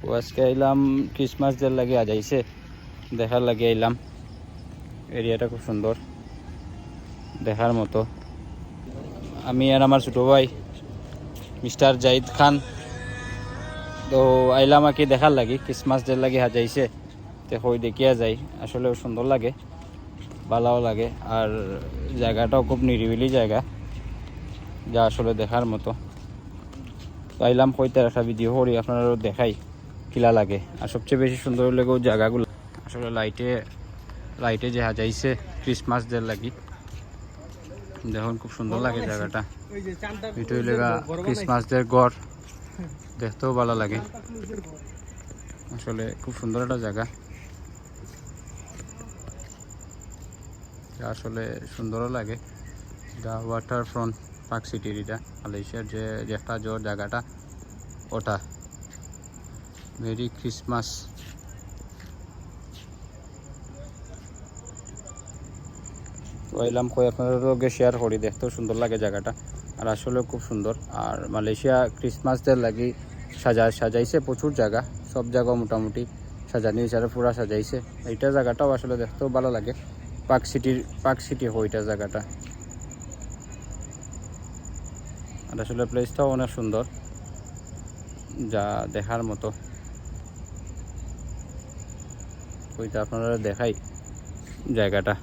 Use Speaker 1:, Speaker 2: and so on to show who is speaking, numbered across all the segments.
Speaker 1: ও আজকে আইলাম ক্রিসমাস ডের লাগে আজ আইছে দেখার লাগে আইলাম। এরিয়াটা খুব সুন্দর দেখার মতো। আমি আর আমার ছোটো ভাই মিস্টার জাহিদ খান তো আইলাম আর কি দেখার লাগি ক্রিসমাস ডের লাগে আজ আইছে। তো হই দেখিয়া যাই, আসলে সুন্দর লাগে, ভালোও লাগে। আর জায়গাটাও খুব নিরিবিলি জায়গা, যা আসলে দেখার মতো। তো আইলাম কইতে একটা ভিডিও করি আপনারাও দেখাই কিলা লাগে। আর সবচেয়ে বেশি সুন্দর লেগেও জায়গাগুলো আসলে লাইটে যে হাজাইছে ক্রিসমাস ডের লাগি। দেখুন খুব সুন্দর লাগে জায়গাটা। এটাই লেগা ক্রিসমাস ডের গড়, দেখতেও ভালো লাগে। আসলে খুব সুন্দর একটা জায়গা, আসলে সুন্দরও লাগে। দা ওয়াটার ফ্রন্ট পার্ক সিটির এটা মালয়েশিয়ার যে একটা জোর জায়গাটা ওটা। Merry Christmas. তো এলাম কই আপনাদেরকে শেয়ার করি, দেখতেও সুন্দর লাগে জায়গাটা, আর আসলে খুব সুন্দর। আর মালয়েশিয়া ক্রিসমাসদের লাগি সাজাইছে প্রচুর জায়গা, সব জায়গা মোটামুটি সাজানি হিসাবে পুরা সাজাইছে। এইটা জায়গাটাও আসলে দেখতেও ভালো লাগে। পার্ক সিটি হইটা জায়গাটা, আর আসলে প্লেসটাও অনেক সুন্দর, যা দেখার মতো। ওইটা আপনারা দেখাই জায়গাটা।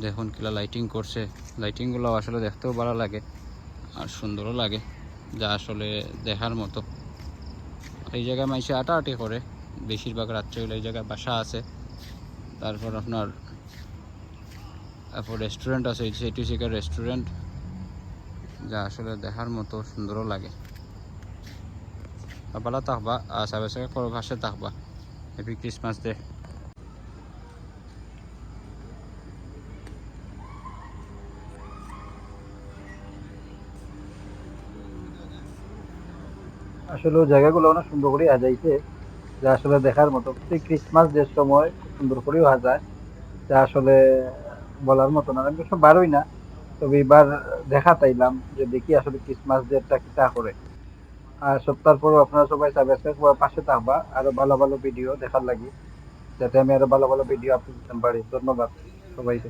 Speaker 1: দেখুন কিলা লাইটিং করছে, লাইটিংগুলো আসলে দেখতেও ভালো লাগে আর সুন্দরও লাগে, যা আসলে দেখার মতো। এই জায়গায় মাইসে আটাআটি করে বেশিরভাগ রাত্রে হলে। এই জায়গায় বাসা আছে, তারপর আপনার রেস্টুরেন্ট আছে, সেটি সেখানে রেস্টুরেন্ট, যা আসলে দেখার মতো, সুন্দরও লাগে। ভালো থাকবা, সাবেসাকে করো ভাসে থাকবা। Happy Christmas day.
Speaker 2: আসলে জায়গাগুলো অনেক সুন্দর করে সাজাইছে, যা আসলে দেখার মতো। প্রতি ক্রিসমাস ডের সময় খুব সুন্দর করেও সাজায়, যা আসলে বলার মতো না। আমি সব বারোই না, তবে এবার দেখা তাইলাম যে দেখি আসলে ক্রিসমাস ডেটা কিতা করে। আর সপ্তাহ পর আপনারা সবাই সাবস্ক্রাইব করার পাশে থাকবা আরো ভালো ভালো ভিডিও দেখার লাগি, যাতে আমি আরো ভালো ভালো ভিডিও আপলোড করতে পারি। ধন্যবাদ সবাইকে।